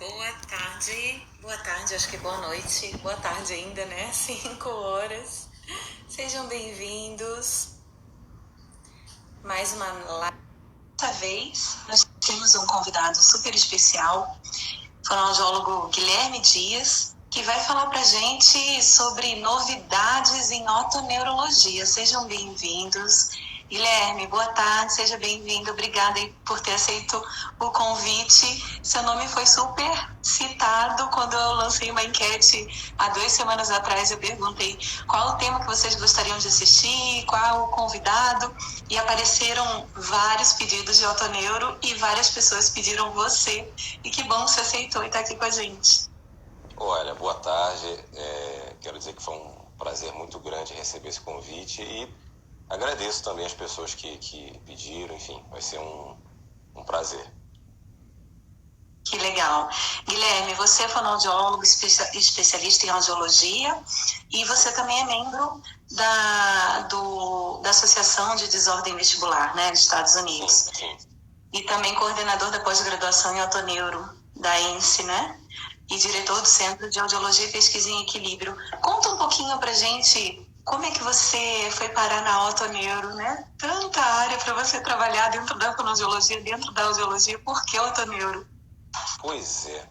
Boa tarde, acho que boa noite, boa tarde ainda, né? 5 horas. Sejam bem-vindos. Mais uma live. Dessa vez, nós temos um convidado super especial, o fonoaudiólogo Guilherme Dias, que vai falar pra gente sobre novidades em otoneurologia. Sejam bem-vindos. Guilherme, boa tarde, seja bem-vindo. Obrigada por ter aceito o convite. Seu nome foi super citado quando eu lancei uma enquete há 2 semanas atrás. Eu perguntei qual o tema que vocês gostariam de assistir, qual o convidado, e apareceram vários pedidos de otoneuro e várias pessoas pediram você. E que bom que você aceitou e está aqui com a gente. Olha, boa tarde. Quero dizer que foi um prazer muito grande receber esse convite e agradeço também as pessoas que pediram. Enfim, vai ser um prazer. Que legal. Guilherme, você é fonoaudiólogo, especialista em audiologia, e você também é membro da Associação de Desordem Vestibular, né, dos Estados Unidos. Sim. E também coordenador da pós-graduação em otoneuro da ENSE, né? E diretor do Centro de Audiologia e Pesquisa em Equilíbrio. Conta um pouquinho pra gente como é que você foi parar na otoneuro, né? Tanta área para você trabalhar dentro da fonoaudiologia, dentro da audiologia. Por que otoneuro? Pois é.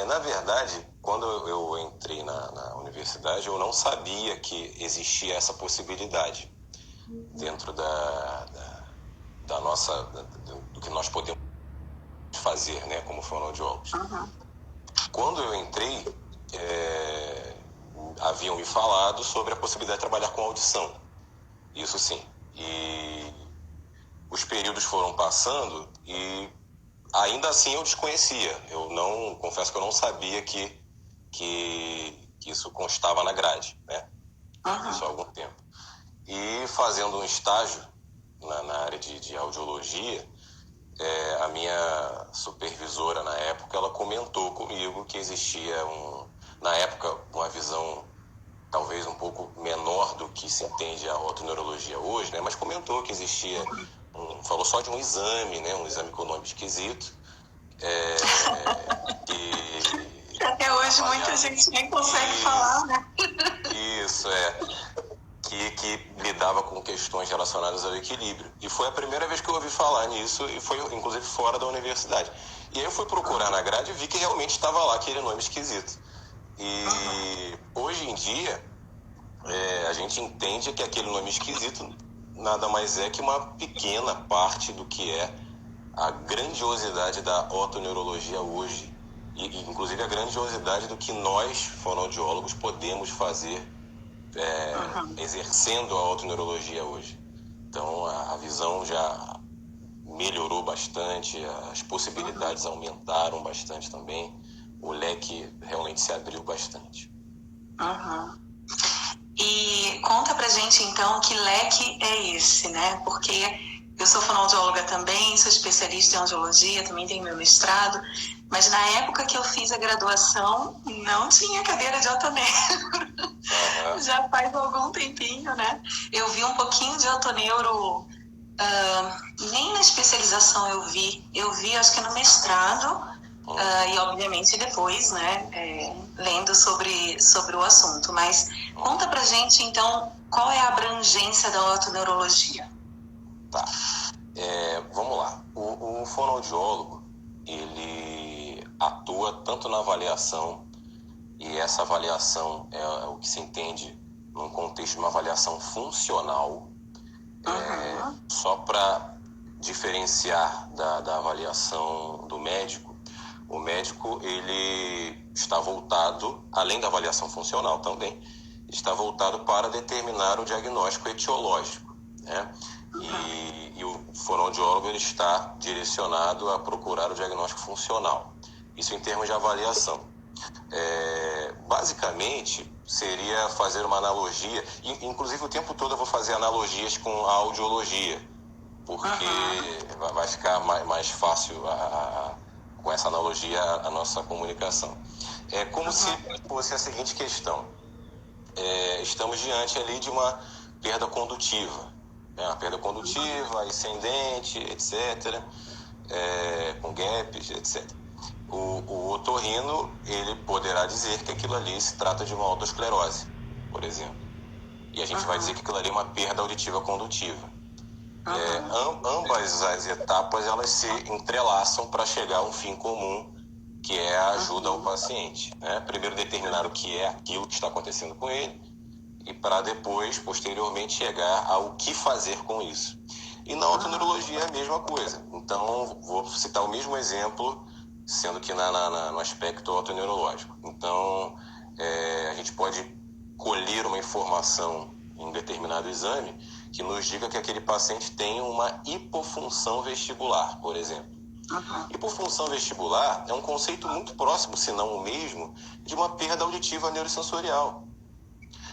Na verdade, quando eu entrei na universidade, eu não sabia que existia essa possibilidade dentro da nossa, do que nós podemos fazer, né, como fonoaudiólogos. Quando eu entrei, haviam me falado sobre a possibilidade de trabalhar com audição. Isso sim. E os períodos foram passando e ainda assim eu desconhecia. Confesso que eu não sabia que isso constava na grade, né? Isso há algum tempo. E fazendo um estágio na área de audiologia, a minha supervisora na época, ela comentou comigo que existia na época, uma visão talvez um pouco menor do que se entende a otoneurologia hoje, né? Mas comentou que existia, falou só de um exame, né? Um exame com nome esquisito. Que até hoje muita gente nem consegue falar, né? Isso, que lidava com questões relacionadas ao equilíbrio. E foi a primeira vez que eu ouvi falar nisso, e foi inclusive fora da universidade. E aí eu fui procurar na grade e vi que realmente estava lá aquele nome esquisito. E hoje em dia, a gente entende que aquele nome esquisito nada mais é que uma pequena parte do que é a grandiosidade da otoneurologia hoje. E inclusive a grandiosidade do que nós, fonoaudiólogos, podemos fazer exercendo a otoneurologia hoje. Então a visão já melhorou bastante, as possibilidades aumentaram bastante também, o leque realmente se abriu bastante. E conta pra gente então que leque é esse, né? Porque eu sou fonoaudióloga também, sou especialista em audiologia, também tenho meu mestrado, mas na época que eu fiz a graduação não tinha cadeira de otoneuro. Já faz algum tempinho, né? Eu vi um pouquinho de otoneuro, nem na especialização eu vi acho que no mestrado, e obviamente depois, né, lendo sobre o assunto. Mas conta pra gente então qual é a abrangência da otoneurologia. Tá. Vamos lá. O fonoaudiólogo, ele atua tanto na avaliação, e essa avaliação é o que se entende num contexto de uma avaliação funcional, só para diferenciar da avaliação do médico. O médico, ele está voltado, além da avaliação funcional também, está voltado para determinar o diagnóstico etiológico, né? E o fonoaudiólogo, ele está direcionado a procurar o diagnóstico funcional. Isso em termos de avaliação. Basicamente, seria fazer uma analogia, inclusive o tempo todo eu vou fazer analogias com a audiologia, porque vai ficar mais fácil com essa analogia a nossa comunicação. É como se fosse a seguinte questão. Estamos diante ali de uma perda condutiva, né? Uma perda condutiva, ascendente, etc., com gaps, etc. O otorrino, ele poderá dizer que aquilo ali se trata de uma autoesclerose, por exemplo. E a gente vai dizer que aquilo ali é uma perda auditiva condutiva. Ambas as etapas, elas se entrelaçam para chegar a um fim comum, que é a ajuda ao paciente, né? Primeiro determinar o que é aquilo que está acontecendo com ele e para depois, posteriormente, chegar ao que fazer com isso. E na otoneurologia é a mesma coisa. Então, vou citar o mesmo exemplo, sendo que no aspecto otoneurológico. Então, a gente pode colher uma informação em um determinado exame que nos diga que aquele paciente tem uma hipofunção vestibular, por exemplo. Hipofunção vestibular é um conceito muito próximo, se não o mesmo, de uma perda auditiva neurosensorial.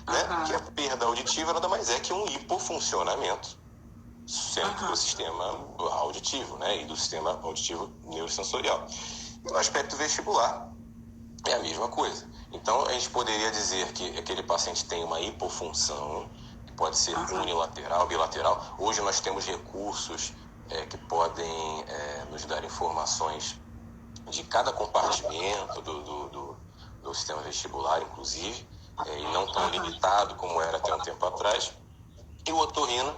Né? Que a perda auditiva nada mais é que um hipofuncionamento sempre do sistema auditivo, né? E do sistema auditivo neurosensorial. No aspecto vestibular, é a mesma coisa. Então, a gente poderia dizer que aquele paciente tem uma hipofunção, que pode ser unilateral, bilateral. Hoje nós temos recursos que podem nos dar informações de cada compartimento do sistema vestibular, inclusive, e não tão limitado como era até um tempo atrás. E o otorrino,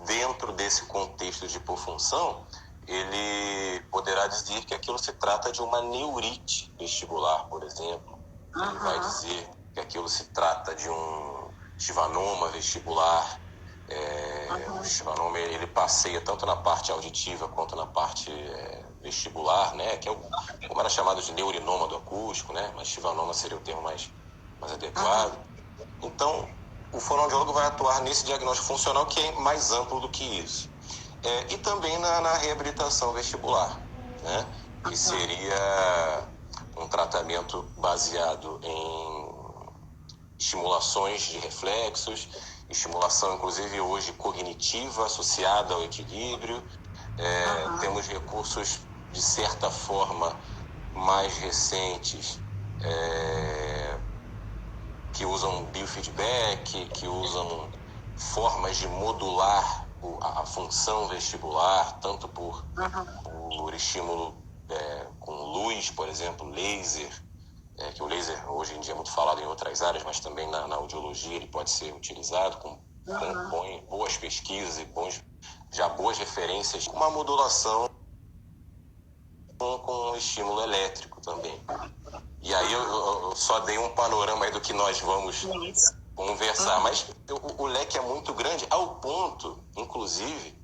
dentro desse contexto de hipofunção, ele poderá dizer que aquilo se trata de uma neurite vestibular, por exemplo. Ele vai dizer que aquilo se trata de um chivanoma vestibular. O chivanoma, ele passeia tanto na parte auditiva quanto na parte vestibular, né? Que é como era chamado de neurinoma do acústico, né? Mas chivanoma seria o termo mais adequado. Então, o fonoaudiólogo vai atuar nesse diagnóstico funcional, que é mais amplo do que isso. E também na reabilitação vestibular, né? Que seria um tratamento baseado em estimulações de reflexos, estimulação, inclusive, hoje cognitiva associada ao equilíbrio. Temos recursos, de certa forma, mais recentes, que usam biofeedback, que usam formas de modular a função vestibular, tanto por estímulo com luz, por exemplo, laser, que o laser hoje em dia é muito falado em outras áreas, mas também na audiologia ele pode ser utilizado, compõe boas pesquisas e boas referências, uma modulação com estímulo elétrico também. E aí eu só dei um panorama aí do que nós vamos conversar, mas o leque é muito grande, ao ponto, inclusive,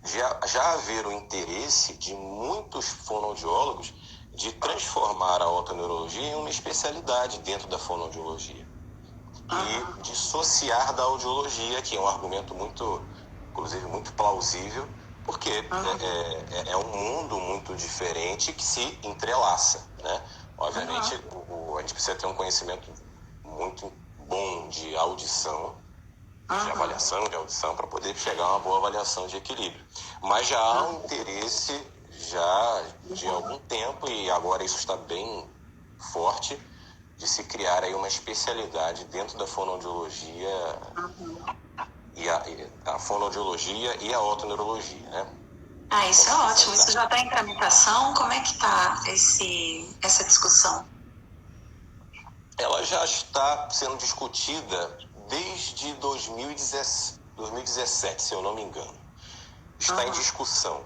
de já haver o interesse de muitos fonoaudiólogos de transformar a otoneurologia em uma especialidade dentro da fonoaudiologia e dissociar da audiologia, que é um argumento inclusive muito plausível, porque é um mundo muito diferente que se entrelaça, né? Obviamente, a gente precisa ter um conhecimento muito bom de audição, de avaliação de audição, para poder chegar a uma boa avaliação de equilíbrio. Mas já há um interesse já de algum tempo, e agora isso está bem forte, de se criar aí uma especialidade dentro da fonoaudiologia, a fonoaudiologia e a otoneurologia, né? Isso é ótimo. Isso já está em tramitação? Como é que está essa discussão? Ela já está sendo discutida desde 2017, se eu não me engano. Está em discussão.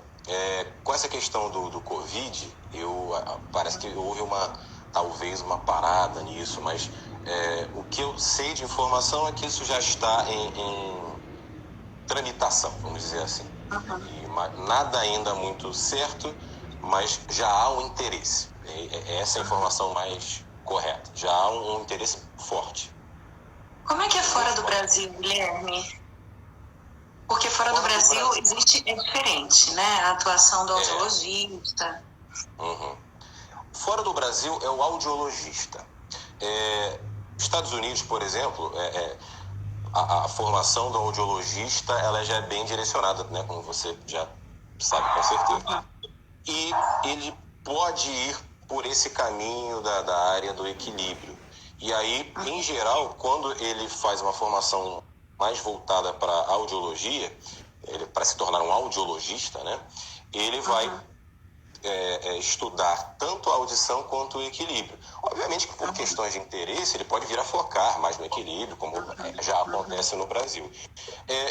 Com essa questão do Covid, parece que houve talvez uma parada nisso, mas o que eu sei de informação é que isso já está em tramitação, vamos dizer assim. Nada ainda muito certo, mas já há um interesse. Essa é a informação mais correta. Já há um interesse forte. Como é que é fora do Brasil, Guilherme? Porque fora do Brasil é diferente, né? A atuação do audiologista. Fora do Brasil é o audiologista. Estados Unidos, por exemplo, a formação do audiologista ela já é bem direcionada, né? Como você já sabe com certeza. E ele pode ir por esse caminho da área do equilíbrio. E aí, em geral, quando ele faz uma formação mais voltada para a audiologia, para se tornar um audiologista, né? Ele vai estudar tanto a audição quanto o equilíbrio. Obviamente que por questões de interesse ele pode vir a focar mais no equilíbrio, como já acontece no Brasil.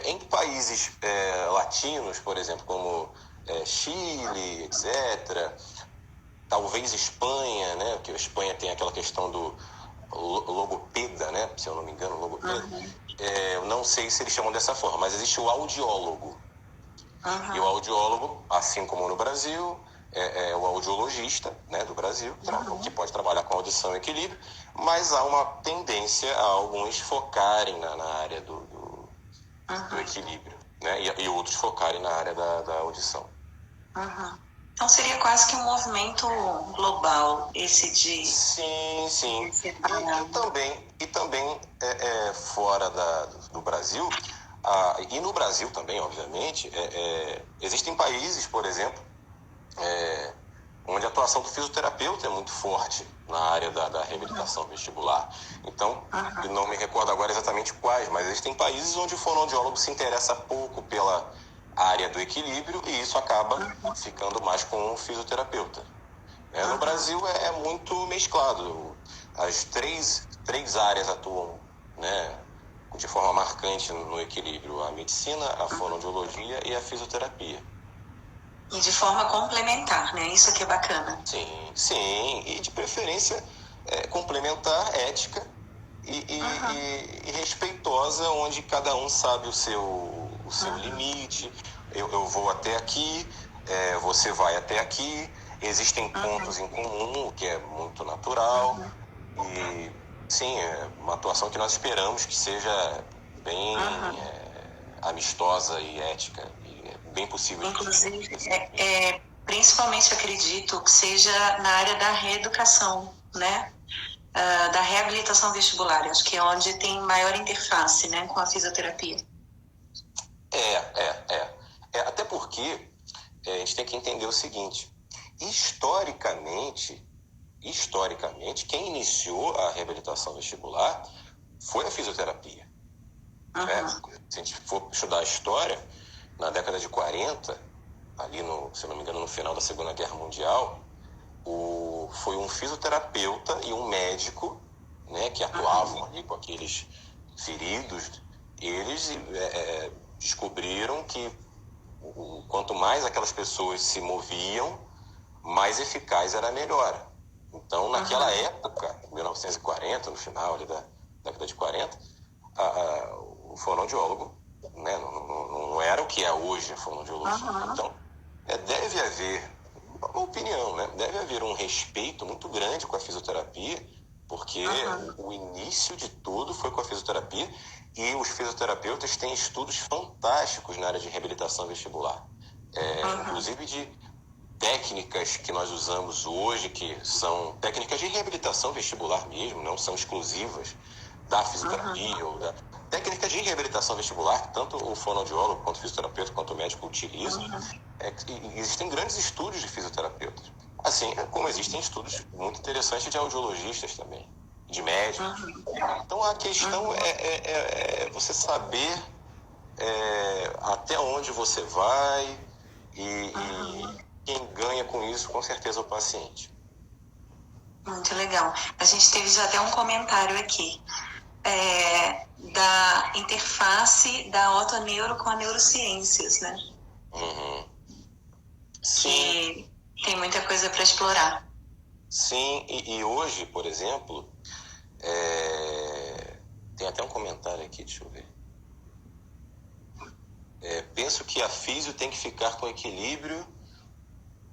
Em países latinos, por exemplo, como Chile, etc., talvez Espanha, né? Porque a Espanha tem aquela questão do logopeda, né? Se eu não me engano, logopeda. Eu não sei se eles chamam dessa forma, mas existe o audiólogo. E o audiólogo, assim como no Brasil, é o audiologista, né, do Brasil, que pode trabalhar com audição e equilíbrio, mas há uma tendência a alguns focarem na área do equilíbrio, né, e outros focarem na área da audição. Então seria quase que um movimento global, esse de... Sim. E também fora do Brasil, e no Brasil também, obviamente, existem países, por exemplo, onde a atuação do fisioterapeuta é muito forte na área da reabilitação vestibular. Então, eu não me recordo agora exatamente quais, mas existem países onde o fonoaudiólogo se interessa pouco pela área do equilíbrio e isso acaba ficando mais com o fisioterapeuta. No Brasil é muito mesclado. As três áreas atuam, né, de forma marcante no equilíbrio: a medicina, a fonoaudiologia e a fisioterapia. E de forma complementar, né? Isso que é bacana. Sim. E de preferência complementar, ética e respeitosa, onde cada um sabe o seu limite. Eu vou até aqui, você vai até aqui. Existem pontos em comum, o que é muito natural. E, sim, é uma atuação que nós esperamos que seja bem amistosa e ética. E é bem possível. Inclusive, principalmente acredito que seja na área da reeducação, né? Da reabilitação vestibular. Acho que é onde tem maior interface, né, com a fisioterapia. Até porque a gente tem que entender o seguinte: historicamente, quem iniciou a reabilitação vestibular foi a fisioterapia. Se a gente for estudar a história, na década de 40, ali, se não me engano, no final da Segunda Guerra Mundial, foi um fisioterapeuta e um médico, né, que atuavam ali com aqueles feridos. Eles descobriram que quanto mais aquelas pessoas se moviam, mais eficaz era a melhora. Então, naquela época, 1940, no final ali da década de 40, o fonoaudiólogo, né, não era o que é hoje a fonoaudiologia. Então, deve haver, uma opinião, né, deve haver um respeito muito grande com a fisioterapia, porque o início de tudo foi com a fisioterapia, e os fisioterapeutas têm estudos fantásticos na área de reabilitação vestibular. Inclusive de técnicas que nós usamos hoje, que são técnicas de reabilitação vestibular mesmo, não são exclusivas da fisioterapia ou da... Técnicas de reabilitação vestibular que tanto o fonoaudiólogo, quanto o fisioterapeuta, quanto o médico utilizam. Existem grandes estudos de fisioterapeutas, assim como existem estudos muito interessantes de audiologistas também, de médicos. Então a questão é você saber até onde você vai e quem ganha com isso, com certeza, é o paciente. Muito legal. A gente teve já até um comentário aqui da interface da otoneuro com a neurociências, né? Sim. Que tem muita coisa para explorar. Sim, e hoje, por exemplo, tem até um comentário aqui, deixa eu ver. Penso que a físio tem que ficar com equilíbrio.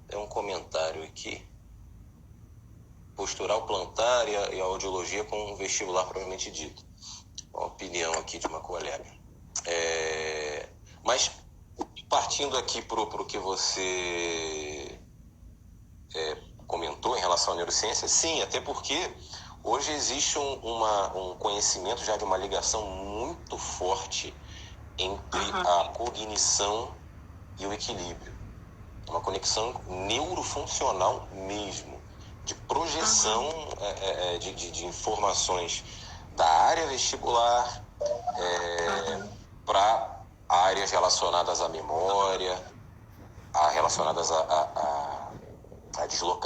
É um comentário aqui. Postural plantar e a audiologia com um vestibular propriamente dito. Uma opinião aqui de uma colega. Mas partindo aqui para o que você comentou em relação à neurociência, sim, até porque hoje existe um conhecimento já de uma ligação muito forte entre a cognição e o equilíbrio. Uma conexão neurofuncional mesmo, de projeção de informações da área vestibular para áreas relacionadas à memória, relacionadas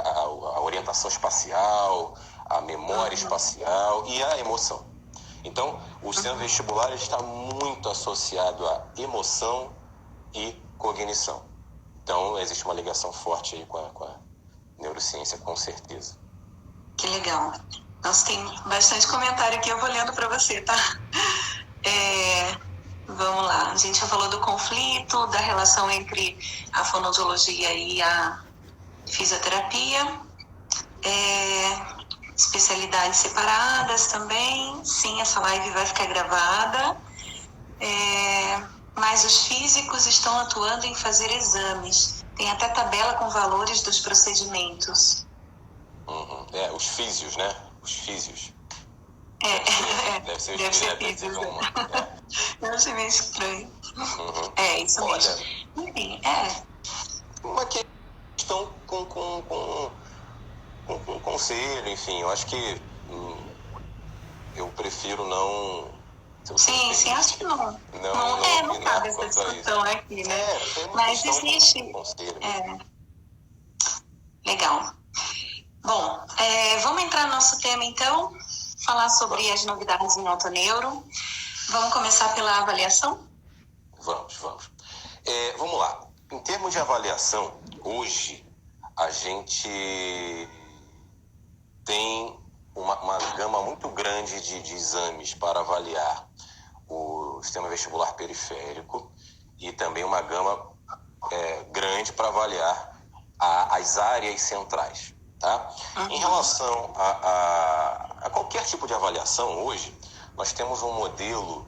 a orientação espacial, a memória espacial e a emoção. Então, o sistema vestibular está muito associado à emoção e cognição. Então, existe uma ligação forte aí com a neurociência, com certeza. Que legal. Nossa, tem bastante comentário aqui, eu vou lendo para você, tá? Vamos lá. A gente já falou do conflito, da relação entre a fonoaudiologia e a fisioterapia. Especialidades separadas também. Sim, essa live vai ficar gravada. Mas os físicos estão atuando em fazer exames. Tem até tabela com valores dos procedimentos. Os físios, né? Os físios. Deve ser físios. Deve ser meio estranho. Isso mesmo. Olha, enfim, uma questão com conselho, enfim, eu acho que eu prefiro não... Sim, acho que não cabe essa discussão aqui, né? Mas existe... Legal. Bom, vamos entrar no nosso tema, então, falar sobre as novidades em Otoneuro. Vamos começar pela avaliação? Vamos. Vamos lá. Em termos de avaliação, hoje a gente tem uma gama muito grande de exames para avaliar o sistema vestibular periférico e também uma gama grande para avaliar as áreas centrais. Tá? Em relação a qualquer tipo de avaliação hoje, nós temos um modelo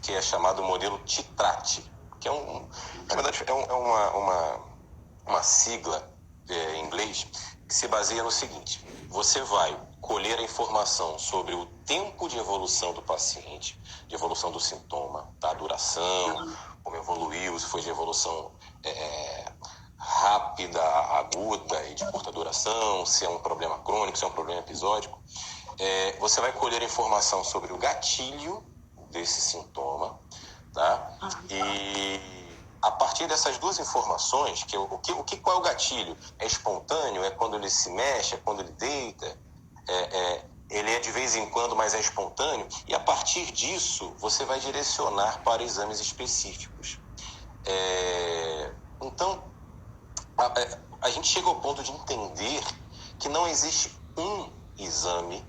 que é chamado modelo TITRAT, que na verdade é uma sigla em inglês que se baseia no seguinte: você vai colher a informação sobre o tempo de evolução do paciente, de evolução do sintoma, tá? A duração, como evoluiu, se foi de evolução rápida, aguda e de curta duração, se é um problema crônico, se é um problema episódico. Você vai colher informação sobre o gatilho desse sintoma, tá? E a partir dessas duas informações, qual é o gatilho? É espontâneo? É quando ele se mexe? É quando ele deita? Ele é de vez em quando, mas é espontâneo? E a partir disso, você vai direcionar para exames específicos. Então, a gente chega ao ponto de entender que não existe um exame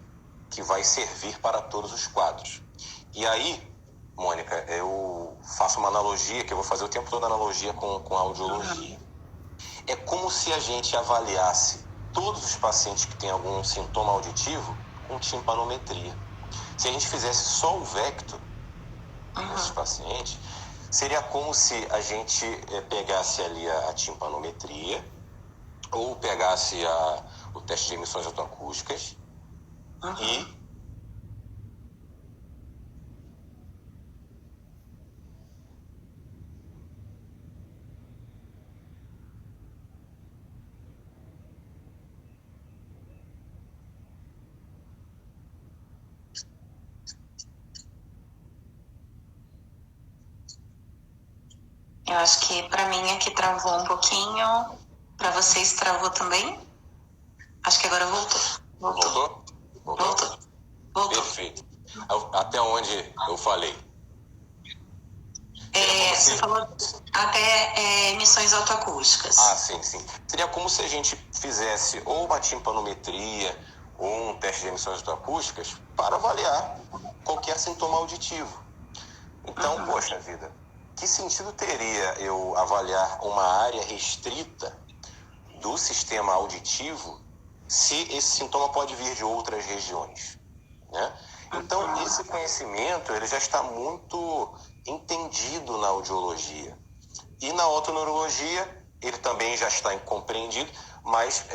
que vai servir para todos os quadros. E aí, Mônica, eu faço uma analogia, que eu vou fazer o tempo todo analogia com a audiologia. É como se a gente avaliasse todos os pacientes que têm algum sintoma auditivo com timpanometria. Se a gente fizesse só o vector desses pacientes, seria como se a gente pegasse ali a timpanometria ou pegasse o teste de emissões otoacústicas e eu acho que para mim aqui travou um pouquinho. Para vocês travou também? Acho que agora voltou. Voltou? Perfeito. Até onde eu falei? Você falou até emissões autoacústicas. Sim. Seria como se a gente fizesse ou uma timpanometria ou um teste de emissões autoacústicas para avaliar qualquer sintoma auditivo. Então, poxa vida, que sentido teria eu avaliar uma área restrita do sistema auditivo se esse sintoma pode vir de outras regiões, né? Então, esse conhecimento ele já está muito entendido na audiologia. E na otoneurologia, ele também já está compreendido, mas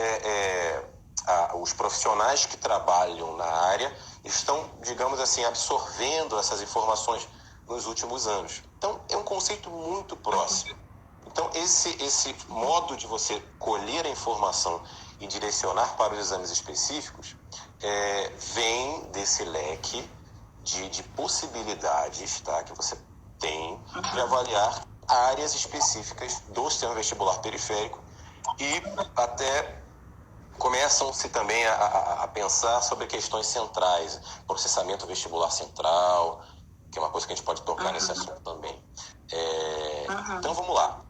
os profissionais que trabalham na área estão, digamos assim, absorvendo essas informações nos últimos anos. Então, é um conceito muito próximo. Então, esse modo de você colher a informação e direcionar para os exames específicos vem desse leque de possibilidades, tá, que você tem de avaliar áreas específicas do sistema vestibular periférico e até começam-se também a pensar sobre questões centrais, processamento vestibular central, que é uma coisa que a gente pode tocar nesse assunto também. Então vamos lá.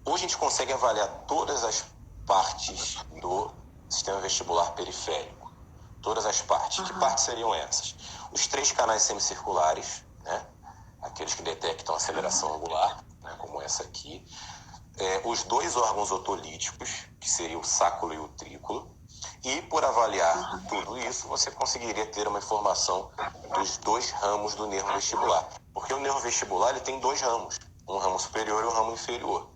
Hoje a gente consegue avaliar todas as partes do sistema vestibular periférico. Todas as partes. Que partes seriam essas? Os 3 canais semicirculares, né? Aqueles que detectam aceleração angular, né? Como essa aqui. Os 2 órgãos otolíticos, que seriam o sáculo e o trículo. E por avaliar tudo isso, você conseguiria ter uma informação dos 2 ramos do nervo vestibular. Porque o nervo vestibular ele tem 2 ramos, um ramo superior e um ramo inferior.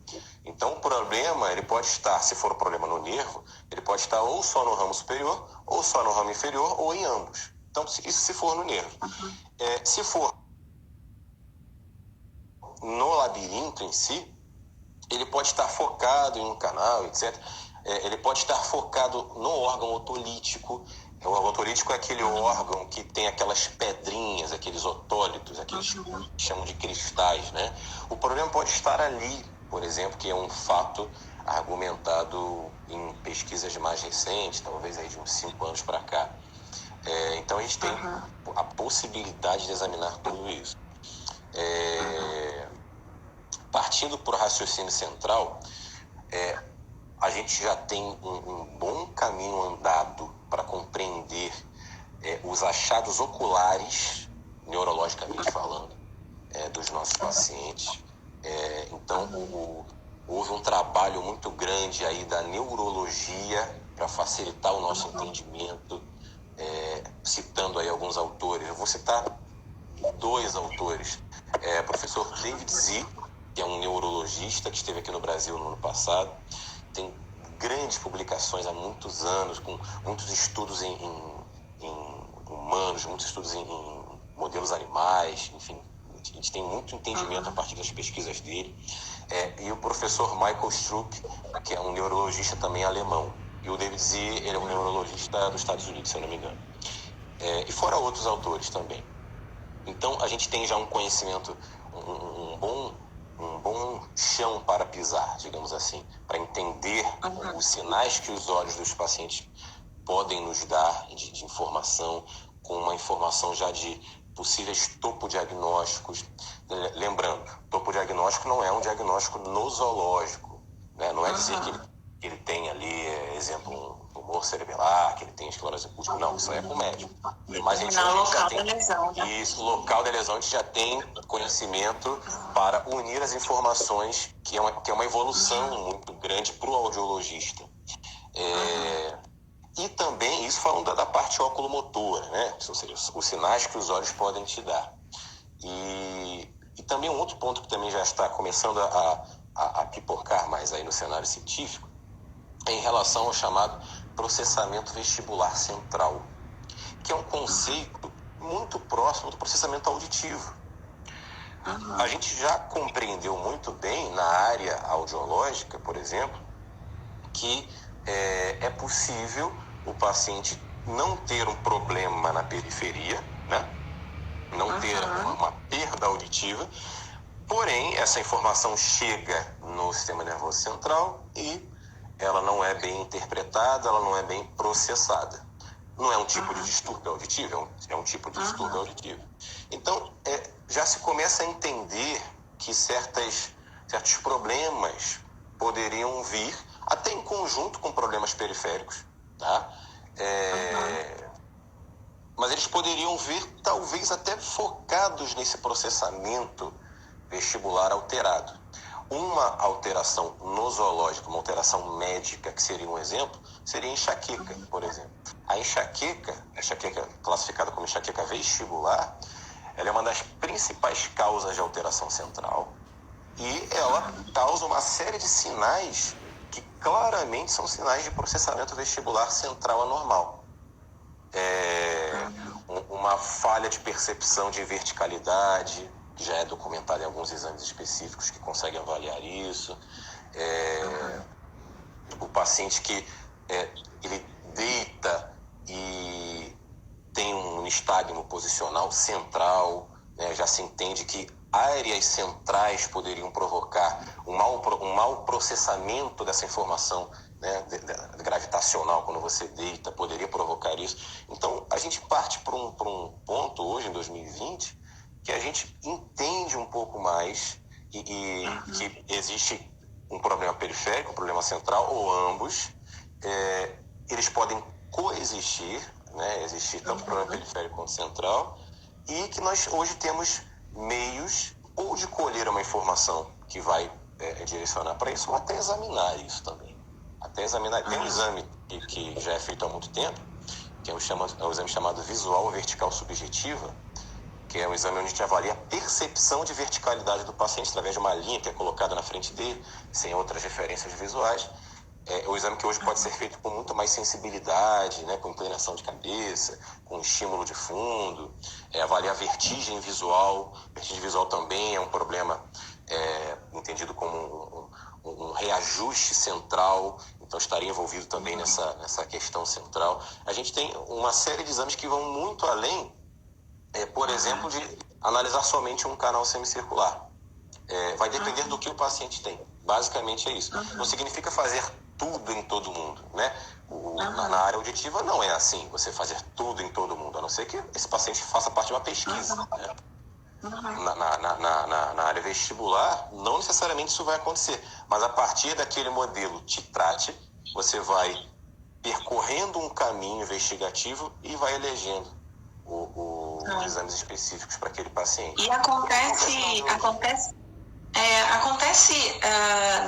Então o problema, ele pode estar, se for um problema no nervo, ele pode estar ou só no ramo superior, ou só no ramo inferior, ou em ambos. Então isso se for no nervo. Se for no labirinto em si, ele pode estar focado em um canal, etc. Ele pode estar focado no órgão otolítico. O órgão otolítico é aquele órgão que tem aquelas pedrinhas, aqueles otólitos, aqueles que chamam de cristais, né? O problema pode estar ali, por exemplo, que é um fato argumentado em pesquisas mais recentes, talvez aí de uns 5 anos para cá. Então a gente tem a possibilidade de examinar tudo isso. Partindo para o raciocínio central, a gente já tem um bom caminho andado para compreender os achados oculares, neurologicamente falando, dos nossos pacientes. Então, houve um trabalho muito grande aí da neurologia para facilitar o nosso entendimento, citando aí alguns autores. Eu vou citar 2 autores. Professor David Z, que é um neurologista que esteve aqui no Brasil no ano passado, tem grandes publicações há muitos anos, com muitos estudos em humanos, muitos estudos em modelos animais, enfim, a gente tem muito entendimento a partir das pesquisas dele. E o professor Michael Struck, que é um neurologista também alemão. E o David Z, ele é um neurologista dos Estados Unidos, se eu não me engano. E fora outros autores também. Então, a gente tem já um conhecimento, um bom chão para pisar, digamos assim, para entender os sinais que os olhos dos pacientes podem nos dar de informação, com uma informação já de possíveis topodiagnósticos. Lembrando, topodiagnóstico não é um diagnóstico nosológico, né? Não é dizer que ele tem ali, exemplo, um tumor cerebelar, que ele tem esclerose múltipla. Não, isso aí é com o médico. Mas a gente já tem lesão, né? Isso, local da lesão, a gente já tem conhecimento para unir as informações, que é uma evolução muito grande para o audiologista. E também, isso falando da parte oculomotora, né? Ou seja, os sinais que os olhos podem te dar. E também um outro ponto que também já está começando a pipocar mais aí no cenário científico, é em relação ao chamado processamento vestibular central, que é um conceito muito próximo do processamento auditivo. A gente já compreendeu muito bem na área audiológica, por exemplo, que é possível o paciente não ter um problema na periferia, né? Não ter uma perda auditiva, porém essa informação chega no sistema nervoso central e ela não é bem interpretada, ela não é bem processada. Não é um tipo de distúrbio auditivo, é um tipo de distúrbio auditivo. Então, já se começa a entender que certos problemas poderiam vir até em conjunto com problemas periféricos, tá? Mas eles poderiam vir, talvez, até focados nesse processamento vestibular alterado. Uma alteração nosológica, uma alteração médica, que seria um exemplo, seria a enxaqueca, por exemplo. A enxaqueca classificada como enxaqueca vestibular, ela é uma das principais causas de alteração central e ela causa uma série de sinais que claramente são sinais de processamento vestibular central anormal. Uma falha de percepção de verticalidade, que já é documentada em alguns exames específicos que conseguem avaliar isso. O paciente que ele deita e tem um nistagmo posicional central, né? Já se entende que áreas centrais poderiam provocar um mau processamento dessa informação né, gravitacional, quando você deita, poderia provocar isso. Então, a gente parte para um ponto hoje, em 2020, que a gente entende um pouco mais que existe um problema periférico, um problema central, ou ambos. Eles podem coexistir, né, existir tanto problema periférico quanto central, e que nós hoje temos meios ou de colher uma informação que vai direcionar para isso, ou até examinar isso também. Até examinar. Tem um exame que já é feito há muito tempo, que é o exame chamado visual vertical subjetiva, que é um exame onde a gente avalia a percepção de verticalidade do paciente através de uma linha que é colocada na frente dele, sem outras referências visuais. É o exame que hoje pode ser feito com muito mais sensibilidade, né, com inclinação de cabeça, com estímulo de fundo, avaliar vertigem visual. Vertigem visual também é um problema entendido como um reajuste central, então estaria envolvido também nessa questão central. A gente tem uma série de exames que vão muito além, por exemplo, de analisar somente um canal semicircular. Vai depender do que o paciente tem. Basicamente é isso. Não significa fazer tudo em todo mundo, né? Na área auditiva não é assim, você fazer tudo em todo mundo, a não ser que esse paciente faça parte de uma pesquisa, né? Na área vestibular, não necessariamente isso vai acontecer, mas a partir daquele modelo TITRAT, você vai percorrendo um caminho investigativo e vai elegendo os exames específicos para aquele paciente. E acontece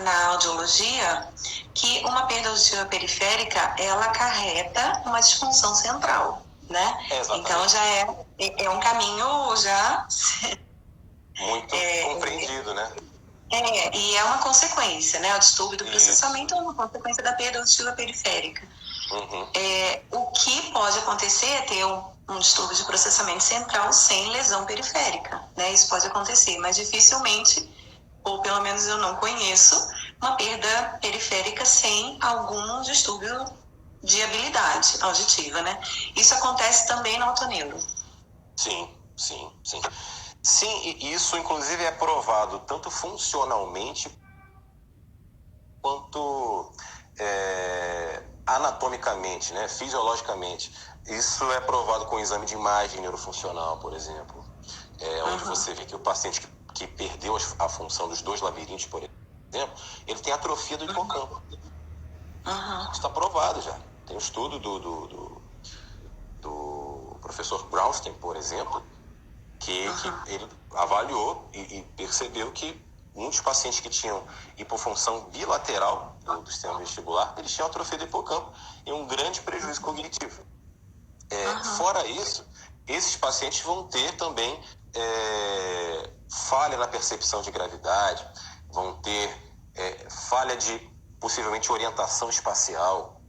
na audiologia que uma perda auditiva periférica, ela acarreta uma disfunção central, né? Então já é um caminho já muito compreendido, né? E é uma consequência, né? O distúrbio do processamento é uma consequência da perda auditiva periférica. O que pode acontecer é ter um distúrbio de processamento central sem lesão periférica, né? Isso pode acontecer, mas dificilmente, ou pelo menos eu não conheço, uma perda periférica sem algum distúrbio de habilidade auditiva, né? Isso acontece também no autoneuro. Sim, e isso inclusive é provado tanto funcionalmente quanto anatomicamente, né? Fisiologicamente. Isso é provado com o exame de imagem neurofuncional, por exemplo. Onde você vê que o paciente que perdeu a função dos dois labirintos, por exemplo, ele tem atrofia do hipocampo. Isso está provado já. Tem um estudo do professor Brownstein, por exemplo, que ele avaliou e percebeu que muitos pacientes que tinham hipofunção bilateral do sistema vestibular, eles tinham atrofia do hipocampo e um grande prejuízo cognitivo. Fora isso, esses pacientes vão ter também falha na percepção de gravidade, vão ter falha de possivelmente orientação espacial,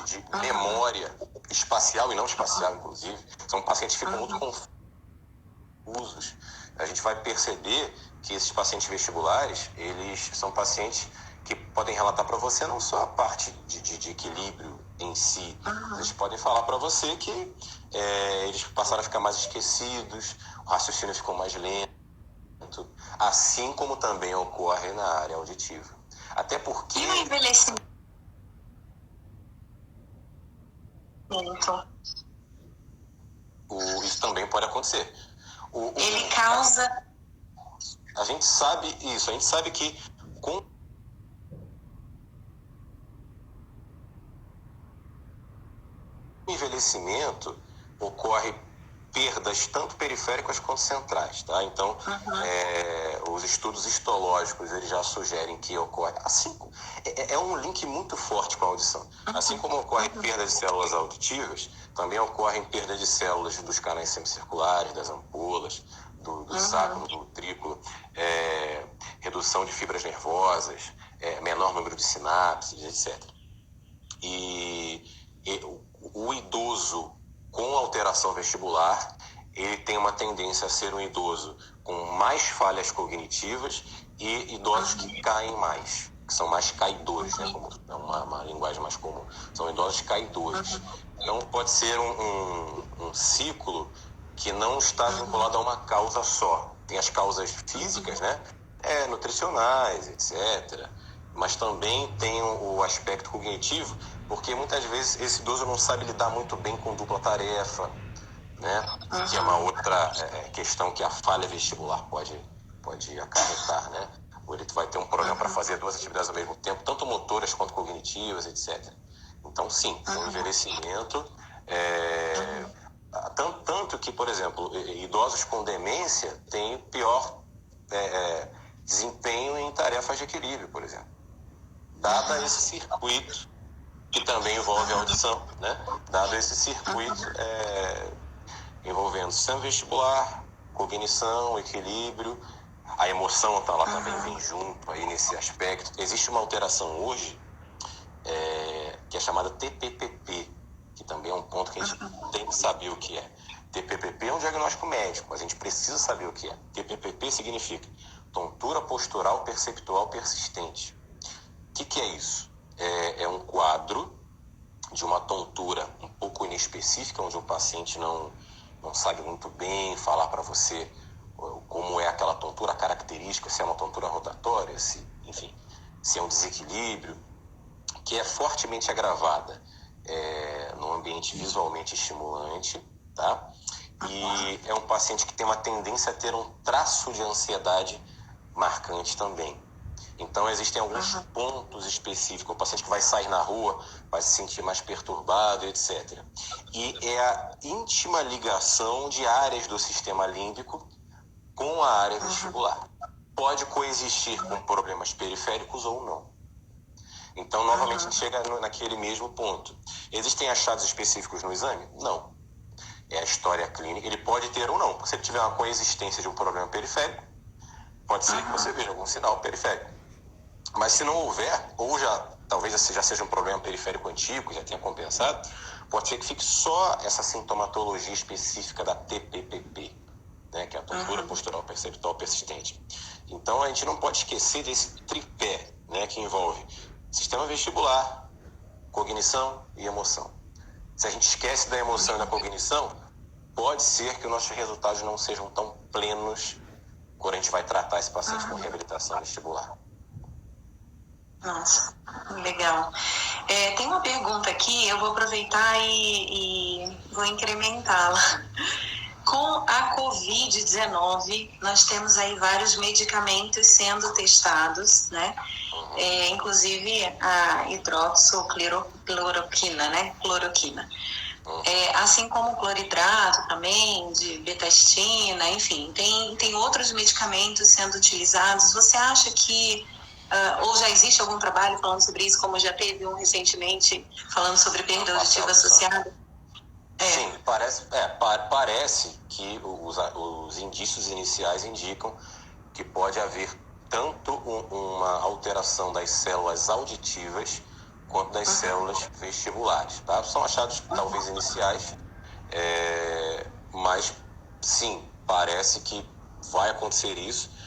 de memória espacial e não espacial, inclusive. São pacientes que ficam muito confusos. A gente vai perceber que esses pacientes vestibulares, eles são pacientes que podem relatar para você não só a parte de equilíbrio em si, eles podem falar para você que eles passaram a ficar mais esquecidos, o raciocínio ficou mais lento, assim como também ocorre na área auditiva. Até porque... E o envelhecimento? Isso também pode acontecer. Ele causa... A gente sabe isso, a gente sabe que com o envelhecimento ocorre perdas tanto periféricas quanto centrais, tá? Então, os estudos histológicos, eles já sugerem que ocorre, assim, é um link muito forte com a audição. Assim como ocorre perda de células auditivas, também ocorrem perda de células dos canais semicirculares, das ampolas, do sacro, do utrículo, redução de fibras nervosas, menor número de sinapses, etc. E o idoso com alteração vestibular, ele tem uma tendência a ser um idoso com mais falhas cognitivas e idosos que caem mais, que são mais caidores, né, como é uma linguagem mais comum. São idosos caidores. Então, pode ser um ciclo que não está vinculado a uma causa só. Tem as causas físicas, né, nutricionais, etc., mas também tem o aspecto cognitivo, porque muitas vezes esse idoso não sabe lidar muito bem com dupla tarefa, né? Que é uma outra questão que a falha vestibular pode acarretar, né? Ou ele vai ter um problema para fazer duas atividades ao mesmo tempo, tanto motoras quanto cognitivas, etc. Então, sim, o envelhecimento, tanto que, por exemplo, idosos com demência têm pior desempenho em tarefas de equilíbrio, por exemplo. Dada esse circuito, que também envolve a audição, né? Dado esse circuito envolvendo sistema vestibular, cognição, equilíbrio, a emoção tá lá também vem junto aí nesse aspecto. Existe uma alteração hoje que é chamada TPPP, que também é um ponto que a gente tem que saber o que é. TPPP é um diagnóstico médico, mas a gente precisa saber o que é. TPPP significa tontura postural perceptual persistente. O que é isso? É um quadro de uma tontura um pouco inespecífica, onde o paciente não sabe muito bem falar para você como é aquela tontura, a característica, se é uma tontura rotatória, enfim, se é um desequilíbrio, que é fortemente agravada num ambiente visualmente estimulante, tá? E é um paciente que tem uma tendência a ter um traço de ansiedade marcante também. Então, existem alguns pontos específicos. O paciente que vai sair na rua vai se sentir mais perturbado, etc. E é a íntima ligação de áreas do sistema límbico com a área vestibular. Pode coexistir com problemas periféricos ou não. Então, novamente, a gente chega naquele mesmo ponto. Existem achados específicos no exame? Não. É a história clínica. Ele pode ter ou não. Se ele tiver uma coexistência de um problema periférico, pode ser que você veja algum sinal periférico. Mas se não houver, ou talvez já seja um problema periférico antigo, já tenha compensado, pode ser que fique só essa sintomatologia específica da TPPP, né, que é a tontura postural perceptual persistente. Então, a gente não pode esquecer desse tripé, né, que envolve sistema vestibular, cognição e emoção. Se a gente esquece da emoção e da cognição, pode ser que os nossos resultados não sejam tão plenos quando a gente vai tratar esse paciente com reabilitação vestibular. Nossa, legal. Tem uma pergunta aqui, eu vou aproveitar e vou incrementá-la. Com a Covid-19, nós temos aí vários medicamentos sendo testados, né? Inclusive a hidroxicloroquina, né? Cloroquina. Assim como o cloridrato também, de betastina, enfim, tem outros medicamentos sendo utilizados. Você acha que ou já existe algum trabalho falando sobre isso, como já teve um recentemente falando sobre perda auditiva associada? Sim, parece que os indícios iniciais indicam que pode haver tanto uma alteração das células auditivas quanto das células vestibulares, tá? São achados talvez iniciais, mas sim, parece que vai acontecer isso.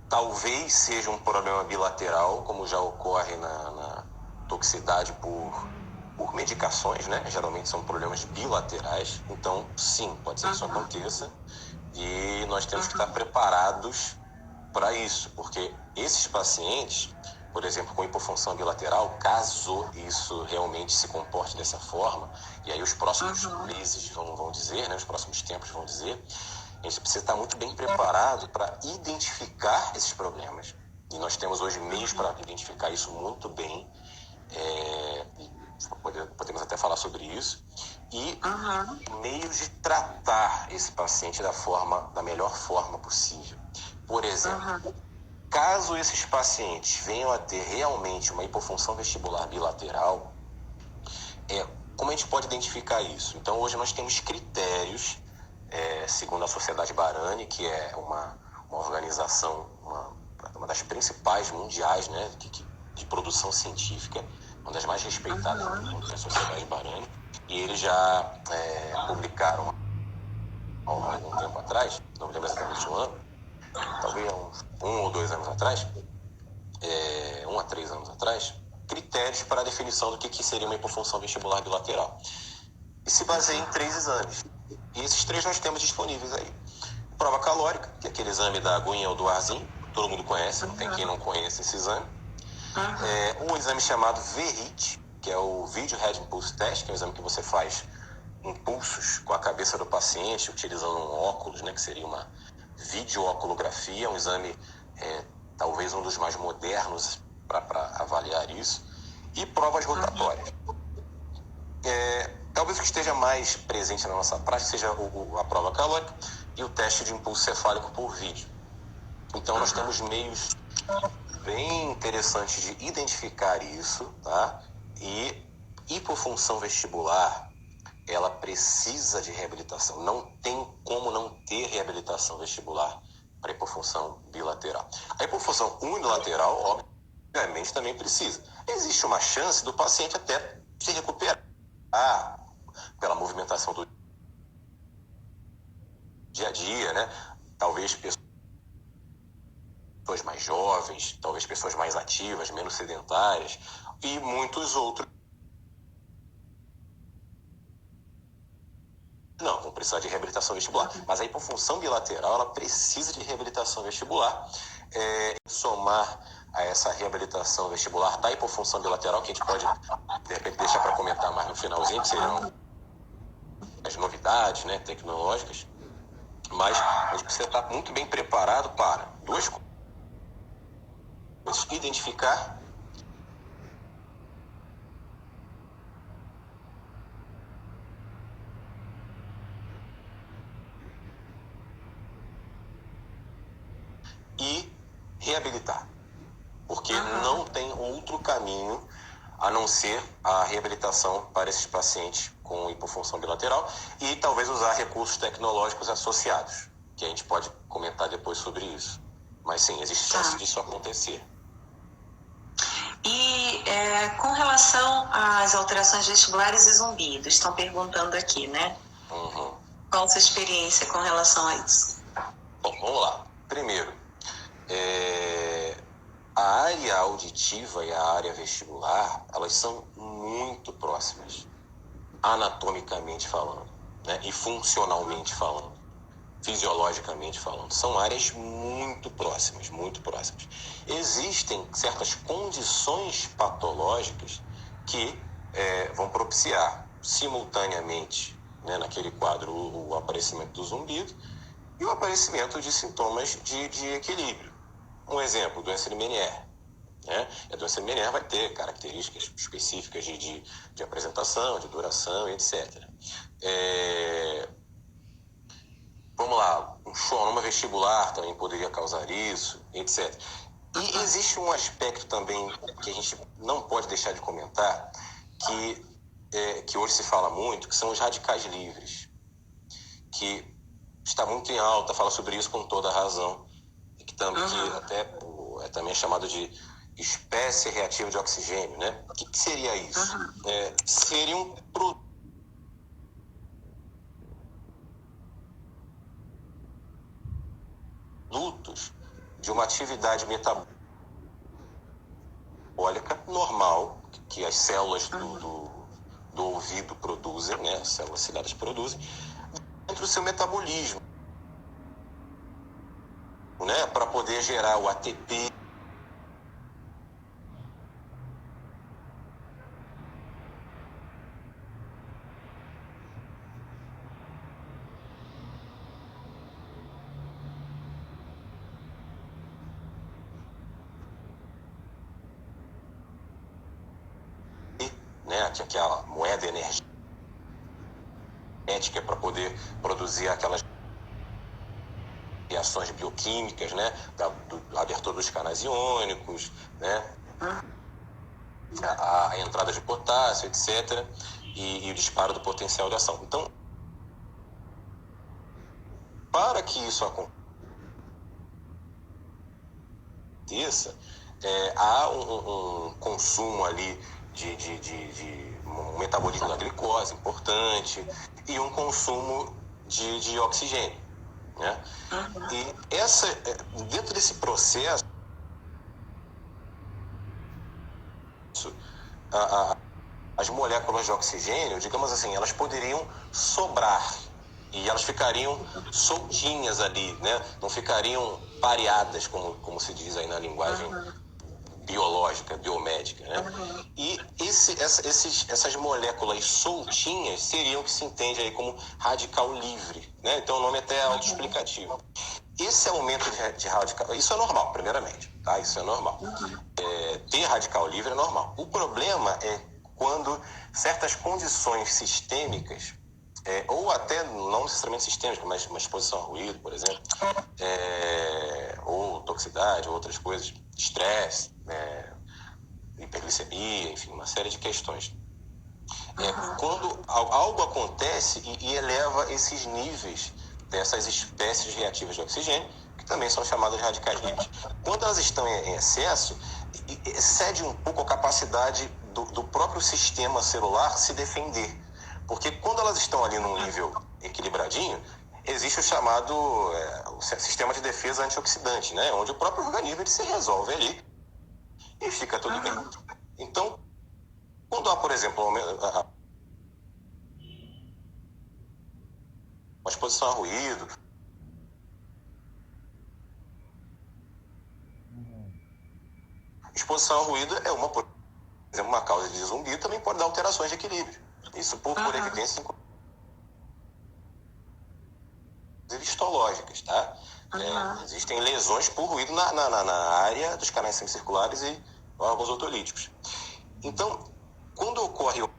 Talvez seja um problema bilateral, como já ocorre na toxicidade por medicações, né? Geralmente são problemas bilaterais. Então, sim, pode ser que isso aconteça. E nós temos que estar preparados para isso, porque esses pacientes, por exemplo, com hipofunção bilateral, caso isso realmente se comporte dessa forma, e aí os próximos meses vão dizer, né? Os próximos tempos vão dizer, a gente precisa estar muito bem preparado para identificar esses problemas. E nós temos hoje meios para identificar isso muito bem. Podemos até falar sobre isso. E meios de tratar esse paciente da melhor forma possível. Por exemplo, caso esses pacientes venham a ter realmente uma hipofunção vestibular bilateral, como a gente pode identificar isso? Então, hoje nós temos critérios, segundo a Sociedade Barani, que é uma organização, uma das principais mundiais, né, de produção científica, uma das mais respeitadas do mundo, que é a Sociedade Barani, e eles já publicaram há algum tempo atrás, não me lembro exatamente o ano, talvez um ou 2 anos atrás, 1 a 3 anos atrás, critérios para a definição do que seria uma hipofunção vestibular bilateral. E se baseia em 3 exames. E esses 3 nós temos disponíveis aí. Prova calórica, que é aquele exame da aguinha ou do arzinho, todo mundo conhece, não tem quem não conheça esse exame. Um exame chamado VRIT, que é o Video Head Impulse Test, que é um exame que você faz impulsos com a cabeça do paciente, utilizando um óculos, né, que seria uma videooculografia, um exame talvez um dos mais modernos para avaliar isso, e provas rotatórias. Talvez o que esteja mais presente na nossa prática seja a prova calórica e o teste de impulso cefálico por vídeo. Então, nós temos meios bem interessantes de identificar isso, tá? E hipofunção vestibular, ela precisa de reabilitação. Não tem como não ter reabilitação vestibular para hipofunção bilateral. A hipofunção unilateral, obviamente, também precisa. Existe uma chance do paciente até se recuperar pela movimentação do dia a dia, né? Talvez pessoas mais jovens, talvez pessoas mais ativas, menos sedentárias, e muitos outros não, vão precisar de reabilitação vestibular. Mas a hipofunção bilateral, ela precisa de reabilitação vestibular. Somar a essa reabilitação vestibular da hipofunção bilateral, que a gente pode, de repente, deixar para comentar mais no finalzinho, que serão as novidades, né, tecnológicas. Mas a gente precisa estar muito bem preparado para duas coisas. Identificar e reabilitar. Porque não tem outro caminho a não ser a reabilitação para esses pacientes com hipofunção bilateral e talvez usar recursos tecnológicos associados, que a gente pode comentar depois sobre isso. Mas sim, existe chance disso acontecer. E com relação às alterações vestibulares e zumbidos, estão perguntando aqui, né? Qual a sua experiência com relação a isso? Bom, vamos lá. Primeiro, a área auditiva e a área vestibular, elas são muito próximas, anatomicamente falando, né? E funcionalmente falando, fisiologicamente falando. São áreas muito próximas, muito próximas. Existem certas condições patológicas que vão propiciar simultaneamente, né, naquele quadro, o aparecimento do zumbido e o aparecimento de sintomas de equilíbrio. Um exemplo, doença de Meniere. Né? A doença de Meniere vai ter características específicas de apresentação, de duração, etc. Vamos lá, um schwannoma vestibular também poderia causar isso, etc. E existe um aspecto também que a gente não pode deixar de comentar, que hoje se fala muito, que são os radicais livres, que está muito em alta, fala sobre isso com toda a razão, e que até também é chamado de espécie reativa de oxigênio, né? O que seria isso? Seria um produtos de uma atividade metabólica normal, que as células do ouvido produzem, né? As células ciliadas produzem, dentro do seu metabolismo, né? Para poder gerar o ATP. Né, que é a moeda energética para poder produzir aquelas reações bioquímicas, né, da abertura dos canais iônicos, né, a entrada de potássio, etc., e o disparo do potencial de ação. Então, para que isso aconteça, há um consumo ali de um metabolismo da glicose importante e um consumo de oxigênio, né? E dentro desse processo, as moléculas de oxigênio, digamos assim, elas poderiam sobrar e elas ficariam soltinhas ali, né? Não ficariam pareadas, como se diz aí na linguagem biológica, biomédica, né? E essas moléculas soltinhas seriam o que se entende aí como radical livre, né? Então o nome até é autoexplicativo. Esse aumento de radical, isso é normal, primeiramente, tá? Isso é normal. Ter radical livre é normal. O problema é quando certas condições sistêmicas, ou até não necessariamente sistêmicas, mas uma exposição a ruído, por exemplo, ou toxicidade, ou outras coisas, estresse, hiperglicemia, enfim, uma série de questões. Quando algo acontece e eleva esses níveis dessas espécies reativas de oxigênio, que também são chamadas de radicais livres. Quando elas estão em excesso, excede um pouco a capacidade do próprio sistema celular se defender. Porque quando elas estão ali num nível equilibradinho, existe o chamado o sistema de defesa antioxidante, né? Onde o próprio organismo ele se resolve ali e fica tudo bem. Então, quando há, por exemplo, uma exposição a ruído, exposição a ruído é por exemplo, uma causa de zumbi, também pode dar alterações de equilíbrio. Isso por evidência, inclusive histológicas, tá? Existem lesões por ruído na área dos canais semicirculares e órgãos otolíticos. Então, quando ocorre o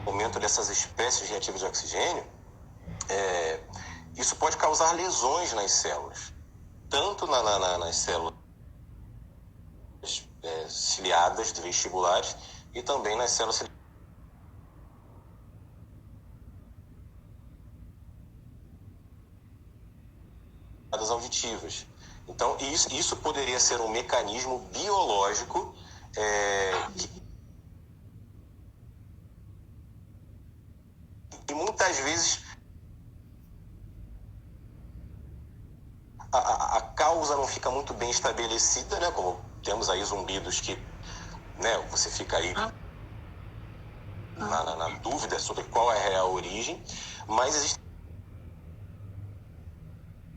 aumento dessas espécies reativas de oxigênio, isso pode causar lesões nas células, tanto nas células ciliadas vestibulares e também nas células auditivas. Então, isso poderia ser um mecanismo biológico e muitas vezes a causa não fica muito bem estabelecida, né? Como temos aí zumbidos que, né, você fica aí na dúvida sobre qual é a real origem, mas existem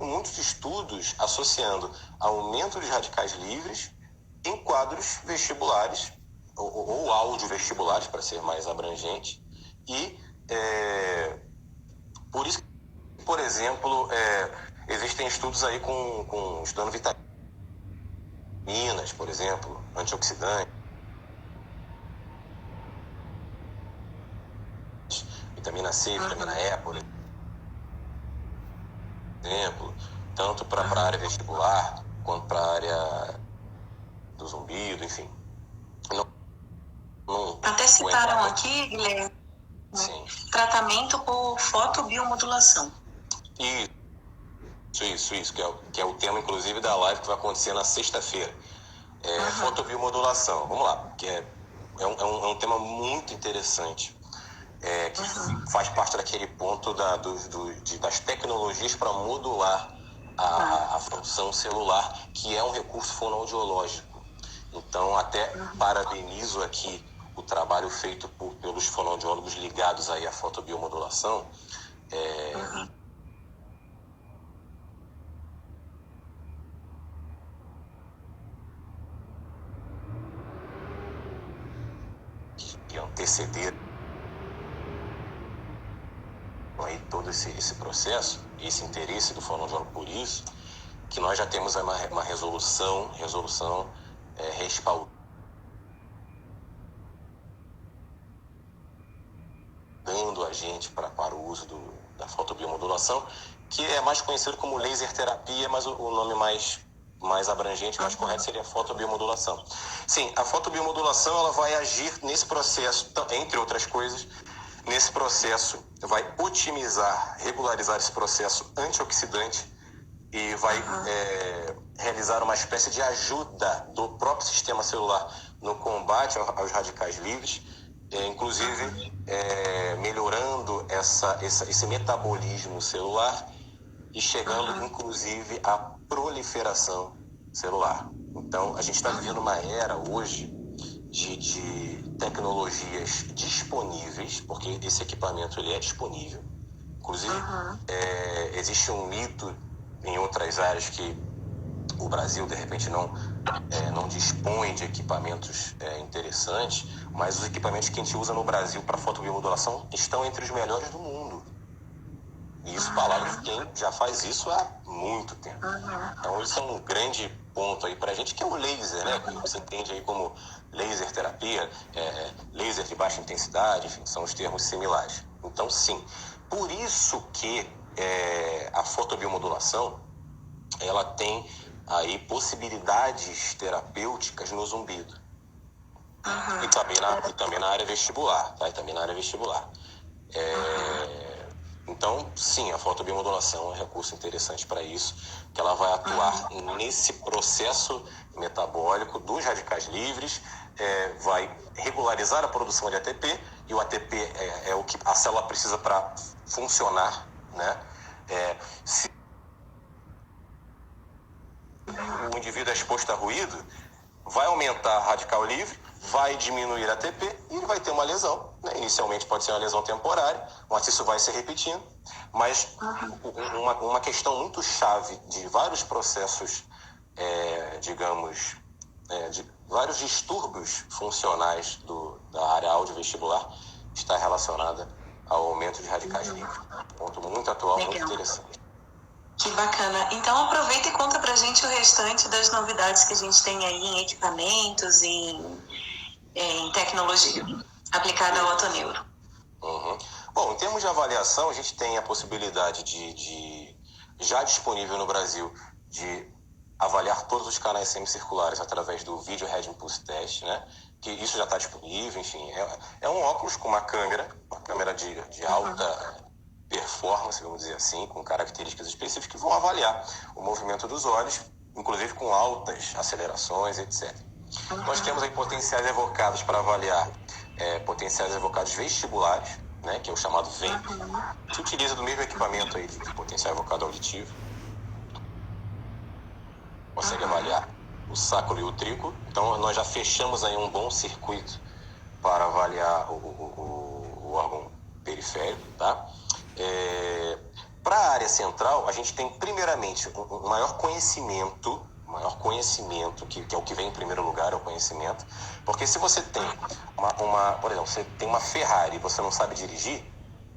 muitos estudos associando aumento de radicais livres em quadros vestibulares ou audiovestibulares, para ser mais abrangente, e por isso, por exemplo, existem estudos aí estudando vitaminas, por exemplo, antioxidantes, vitamina C, vitamina E, por exemplo, tanto para a área vestibular quanto para a área do zumbido, enfim. Até citaram aqui, Guilherme, tratamento por fotobiomodulação. Isso, que é o tema, inclusive, da live que vai acontecer na sexta-feira. Fotobiomodulação, vamos lá, que é um tema muito interessante, que faz parte daquele ponto das tecnologias para modular a função celular, que é um recurso fonoaudiológico. Então, até parabenizo aqui o trabalho feito pelos fonoaudiólogos ligados aí à fotobiomodulação. Que anteceder aí todo esse processo, esse interesse do fonoaudiólogo por isso, que nós já temos uma resolução respaldando a gente para o uso da fotobiomodulação, que é mais conhecido como laser terapia, mas o nome mais abrangente, mais correto seria fotobiomodulação. Sim, a fotobiomodulação ela vai agir nesse processo, entre outras coisas, nesse processo vai otimizar, regularizar esse processo antioxidante e vai realizar uma espécie de ajuda do próprio sistema celular no combate aos radicais livres, inclusive melhorando esse metabolismo celular e chegando, inclusive, à proliferação celular. Então, a gente está vivendo uma era hoje de tecnologias disponíveis, porque esse equipamento ele é disponível. Inclusive, existe um mito em outras áreas que o Brasil, de repente, não dispõe de equipamentos interessantes, mas os equipamentos que a gente usa no Brasil para fotobiomodulação estão entre os melhores do mundo. E isso palavras de quem já faz isso há muito tempo. Então, isso é um grande ponto aí para a gente, que é o laser, né? Que você entende aí como laser terapia, laser de baixa intensidade, enfim, são os termos similares. Então, sim. Por isso que a fotobiomodulação, ela tem aí possibilidades terapêuticas no zumbido. E também na área vestibular, tá? E também na área vestibular. Então, sim, a fotobiomodulação é um recurso interessante para isso, que ela vai atuar nesse processo metabólico dos radicais livres, vai regularizar a produção de ATP, e o ATP é o que a célula precisa para funcionar, né? Se o indivíduo é exposto a ruído, vai aumentar a radical livre, vai diminuir a ATP e ele vai ter uma lesão, né? Inicialmente pode ser uma lesão temporária, mas isso vai se repetindo. Mas uma questão muito chave de vários processos, digamos, de vários distúrbios funcionais da área audiovestibular está relacionada ao aumento de radicais livres. Ponto muito atual, muito interessante. Que bacana. Então aproveita e conta pra gente o restante das novidades que a gente tem aí em equipamentos, em tecnologia aplicada ao otoneuro. Bom, em termos de avaliação, a gente tem a possibilidade já disponível no Brasil, de avaliar todos os canais semicirculares através do Video Head Impulse Test, né? Que isso já está disponível, enfim. É um óculos com uma câmera de alta performance, vamos dizer assim, com características específicas que vão avaliar o movimento dos olhos, inclusive com altas acelerações, etc. Nós temos aí potenciais evocados para avaliar potenciais evocados vestibulares, né, que é o chamado VEM, que utiliza do mesmo equipamento aí de potencial evocado auditivo. Consegue avaliar o sacro e o trículo. Então, nós já fechamos aí um bom circuito para avaliar o órgão periférico, tá? Para a área central, a gente tem primeiramente um maior conhecimento, que é o que vem em primeiro lugar, é o conhecimento. Porque se você tem por exemplo, você tem uma Ferrari e você não sabe dirigir,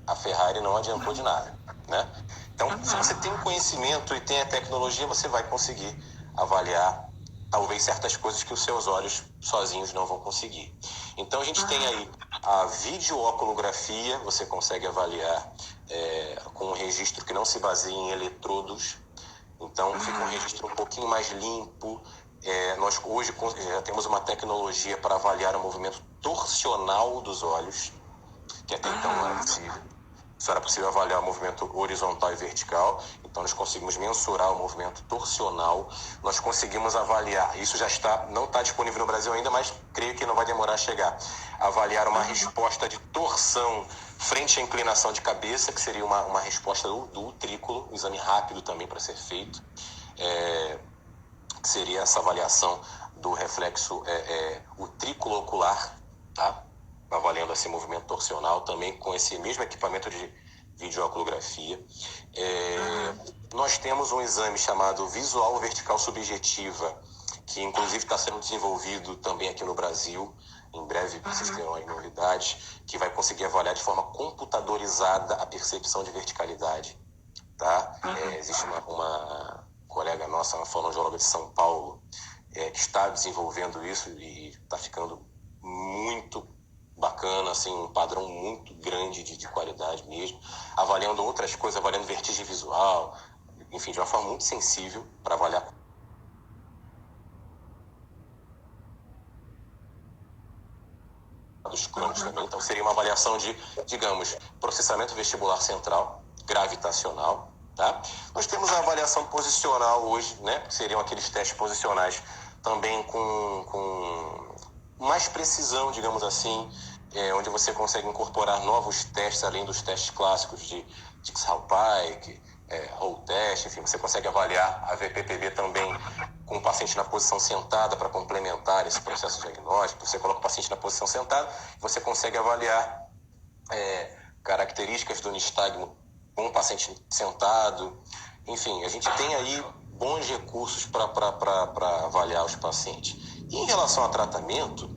a Ferrari não adiantou de nada, né? Então, se você tem conhecimento e tem a tecnologia, você vai conseguir avaliar talvez certas coisas que os seus olhos sozinhos não vão conseguir. Então, a gente tem aí a videooculografia, você consegue avaliar com um registro que não se baseia em eletrodos. Então, fica um registro um pouquinho mais limpo. Nós hoje já temos uma tecnologia para avaliar o movimento torsional dos olhos, que até então não era possível. Só era possível avaliar o movimento horizontal e vertical. Então, nós conseguimos mensurar o movimento torsional. Nós conseguimos avaliar, isso não está disponível no Brasil ainda, mas creio que não vai demorar a chegar. Avaliar uma resposta de torção frente à inclinação de cabeça, que seria uma resposta do utrículo, um exame rápido também para ser feito. Que seria essa avaliação do reflexo utrículo ocular, tá? Avaliando esse movimento torsional também com esse mesmo equipamento de videooculografia. Nós temos um exame chamado visual vertical subjetiva, que inclusive está sendo desenvolvido também aqui no Brasil. Em breve vocês terão aí novidades, que vai conseguir avaliar de forma computadorizada a percepção de verticalidade, tá? Existe uma colega nossa, uma fonoaudióloga de São Paulo, que está desenvolvendo isso e está ficando muito bacana, assim, um padrão muito grande de qualidade mesmo, avaliando outras coisas, avaliando vertigem visual, enfim, de uma forma muito sensível para avaliar dos crônicos também. Então, seria uma avaliação de, digamos, processamento vestibular central, gravitacional, tá? Nós temos a avaliação posicional hoje, né? Que seriam aqueles testes posicionais também com mais precisão, digamos assim, onde você consegue incorporar novos testes, além dos testes clássicos de Dix-Hallpike, Hall test, enfim, você consegue avaliar a VPPB também com o paciente na posição sentada para complementar esse processo diagnóstico. Você coloca o paciente na posição sentada e você consegue avaliar características do nistagmo com o paciente sentado. Enfim, a gente tem aí bons recursos para avaliar os pacientes. E em relação a tratamento,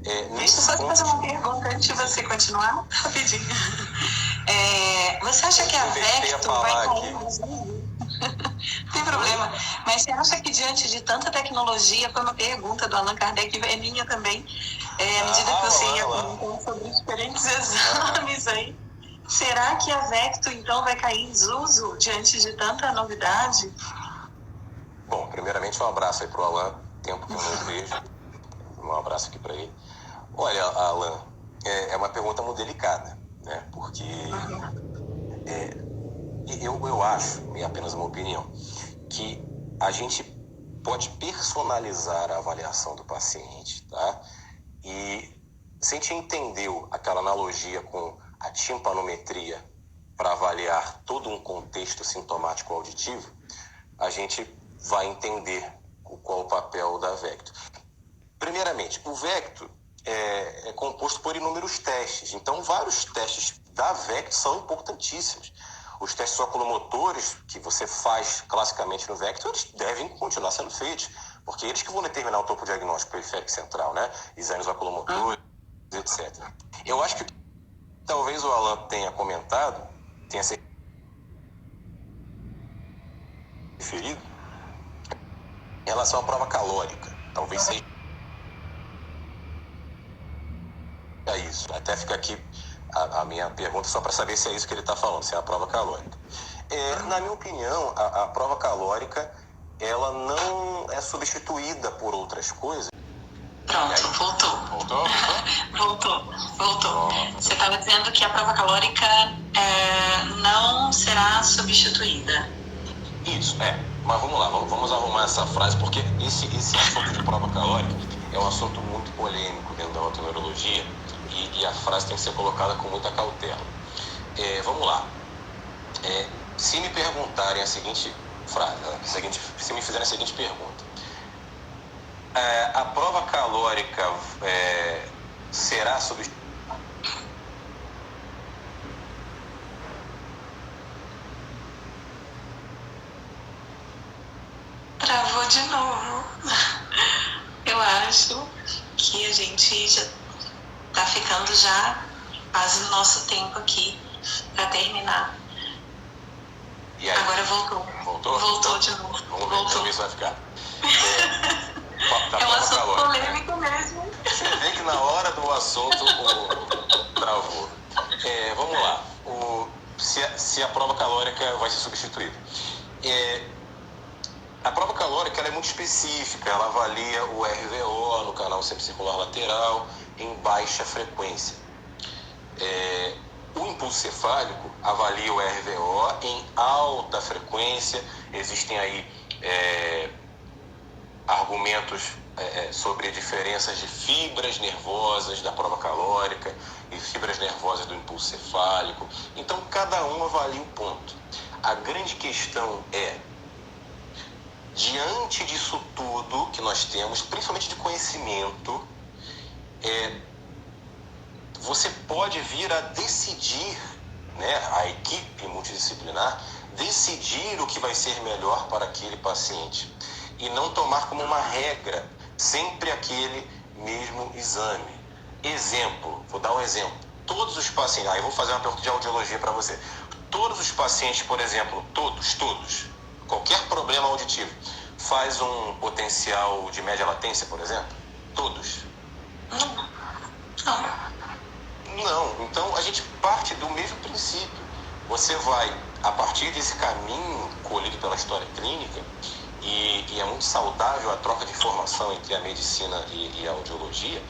Deixa eu só te fazer uma pergunta antes de você continuar, rapidinho. Você acha que a Vecto vai cair nos níveis? Não tem problema. Mas você acha que diante de tanta tecnologia, foi uma pergunta do Allan Kardec, é minha também, à medida que você ia comentando sobre diferentes exames aí, será que a Vecto então vai cair em desuso diante de tanta novidade? Bom, primeiramente um abraço aí pro Allan, tempo que eu não vejo. Um abraço aqui para ele. Olha, Allan, é uma pergunta muito delicada, né? Porque eu acho, é apenas uma opinião, que a gente pode personalizar a avaliação do paciente, tá? E se a gente entendeu aquela analogia com a timpanometria para avaliar todo um contexto sintomático auditivo, a gente vai entender qual o papel da Vecto. Primeiramente, o Vecto é composto por inúmeros testes. Então, vários testes da Vecto são importantíssimos. Os testes oculomotores que você faz classicamente no Vecto, eles devem continuar sendo feitos, porque eles que vão determinar o topo diagnóstico periférico central, né? Exames oculomotores, etc. Eu acho que talvez o Allan tenha comentado, tenha se referido, em relação à prova calórica. Talvez seja isso. Até fica aqui a minha pergunta só para saber se é isso que ele está falando, se é a prova calórica. Na minha opinião, a prova calórica ela não é substituída por outras coisas. Pronto, voltou. Voltou. Você estava dizendo que a prova calórica não será substituída. Isso, Mas vamos lá, vamos arrumar essa frase, porque esse assunto de prova calórica é um assunto muito polêmico dentro da otoneurologia e a frase tem que ser colocada com muita cautela. Vamos lá. Se me perguntarem a seguinte frase, se me fizerem a seguinte pergunta, a prova calórica será substituída? Travou de novo. Eu acho que a gente já tá ficando quase no nosso tempo aqui para terminar. E aí? Agora voltou. Voltou de novo. Vamos ver se vai ficar. É um assunto polêmico mesmo. Você vê que na hora do assunto travou. Vamos lá. Se a prova calórica vai ser substituída. A prova calórica ela é muito específica. Ela avalia o RVO no canal semicircular lateral em baixa frequência. O impulso cefálico avalia o RVO em alta frequência. Existem aí argumentos sobre diferenças de fibras nervosas da prova calórica e fibras nervosas do impulso cefálico. Então, cada um avalia um ponto. A grande questão diante disso tudo que nós temos, principalmente de conhecimento, você pode vir a decidir, né, a equipe multidisciplinar, decidir o que vai ser melhor para aquele paciente e não tomar como uma regra sempre aquele mesmo exame. Exemplo, vou dar um exemplo. Todos os pacientes, eu vou fazer uma pergunta de audiologia para você. Todos os pacientes, por exemplo, todos, qualquer problema auditivo, faz um potencial de média latência, por exemplo? Todos? Não. Então, a gente parte do mesmo princípio. Você vai, a partir desse caminho colhido pela história clínica, e é muito saudável a troca de informação entre a medicina e a audiologia,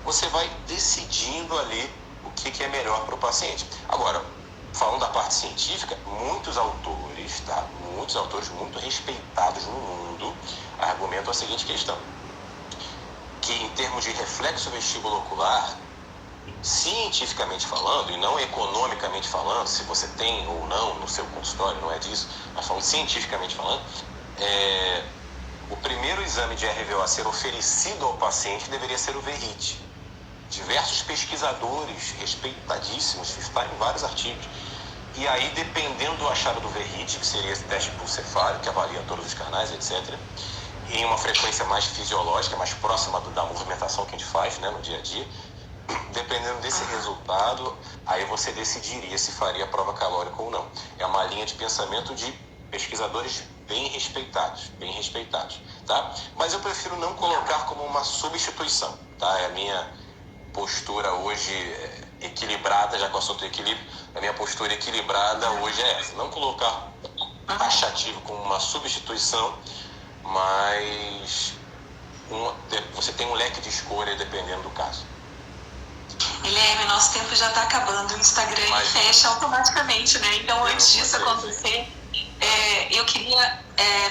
você vai decidindo ali o que é melhor para o paciente. Agora, falando da parte científica, muitos autores muito respeitados no mundo, argumentam a seguinte questão, que em termos de reflexo vestibulo-ocular, cientificamente falando, e não economicamente falando, se você tem ou não no seu consultório, não é disso, mas falando cientificamente falando, o primeiro exame de RVO a ser oferecido ao paciente deveria ser o VRIT. Diversos pesquisadores respeitadíssimos, está em vários artigos, E aí, dependendo do achado do VRIT, que seria esse teste pulsefário, que avalia todos os canais, etc., em uma frequência mais fisiológica, mais próxima da movimentação que a gente faz, né, no dia a dia, dependendo desse resultado, aí você decidiria se faria prova calórica ou não. É uma linha de pensamento de pesquisadores bem respeitados, tá? Mas eu prefiro não colocar como uma substituição, tá? É a minha postura hoje equilibrada, já que o assunto é equilíbrio, a minha postura equilibrada hoje é essa. Não colocar taxativo como uma substituição, mas você tem um leque de escolha dependendo do caso. Guilherme, nosso tempo já está acabando, o Instagram fecha automaticamente, né? Então, antes disso acontecer, eu queria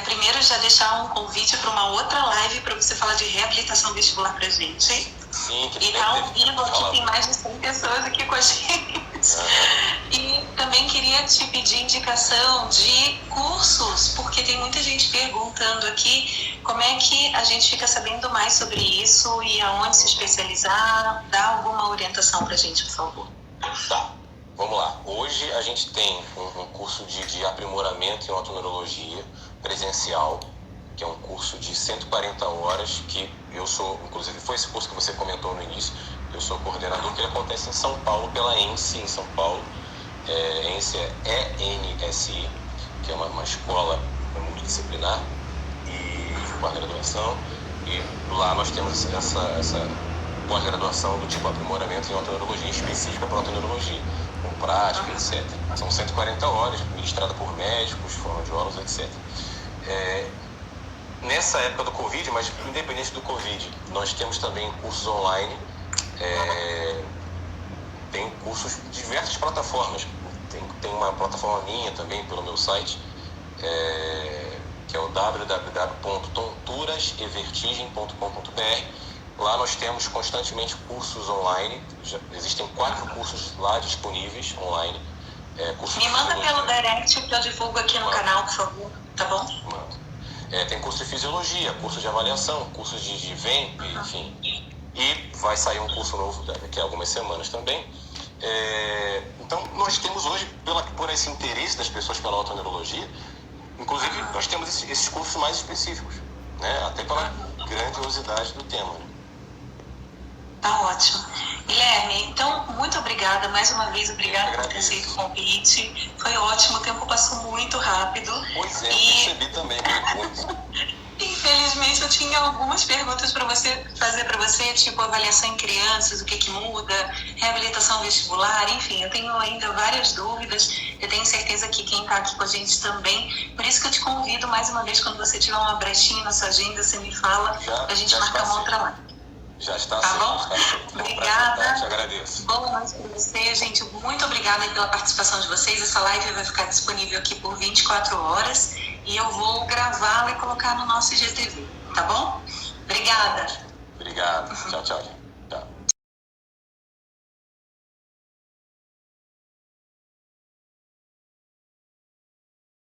primeiro já deixar um convite para uma outra live para você falar de reabilitação vestibular para a gente. Sim, que e tá ao vivo aqui, tem mais de 100 pessoas aqui com a gente. E também queria te pedir indicação de cursos, porque tem muita gente perguntando aqui como é que a gente fica sabendo mais sobre isso e aonde se especializar. Dá alguma orientação pra gente, por favor. Tá, vamos lá. Hoje a gente tem um curso de aprimoramento em otoneurologia presencial, que é um curso de 140 horas, que eu sou, inclusive foi esse curso que você comentou no início, eu sou coordenador, que ele acontece em São Paulo, pela ENSE em São Paulo. ENSE é ENSI, que é uma escola multidisciplinar e de pós-graduação, e lá nós temos essa pós-graduação do tipo aprimoramento em otoneurologia específica para otoneurologia, com prática, etc. São 140 horas, ministrada por médicos, fonoaudiólogos, etc. Nessa época do Covid, mas independente do Covid, nós temos também cursos online, tem cursos de diversas plataformas. Tem uma plataforma minha também pelo meu site, que é o www.tonturasevertigem.com.br. Lá nós temos constantemente cursos online, existem 4 cursos lá disponíveis online. Me manda pelo direct que eu divulgo aqui no canal, por favor, tá bom? Mando. Tem curso de fisiologia, curso de avaliação, curso de VEMP, enfim. E vai sair um curso novo daqui a algumas semanas também. Então, nós temos hoje, por esse interesse das pessoas pela otoneurologia, inclusive nós temos esses cursos mais específicos, né? Até pela grandiosidade do tema. Né? Tá ótimo. Guilherme, então, muito obrigada, mais uma vez, obrigada por ter aceito o convite. Foi ótimo, o tempo passou muito rápido. Pois é, eu percebi também, muito. Infelizmente, eu tinha algumas perguntas para fazer para você, tipo avaliação em crianças, o que muda, reabilitação vestibular, enfim, eu tenho ainda várias dúvidas. Eu tenho certeza que quem está aqui com a gente também. Por isso que eu te convido mais uma vez, quando você tiver uma brechinha na sua agenda, você me fala, para a gente marcar uma outra live. Já está tá certo. Bom? Está certo. Obrigada. Te agradeço. Boa noite para você, gente. Muito obrigada pela participação de vocês. Essa live vai ficar disponível aqui por 24 horas e eu vou gravá-la e colocar no nosso IGTV, tá bom? Obrigada. Obrigado. Tchau, tchau.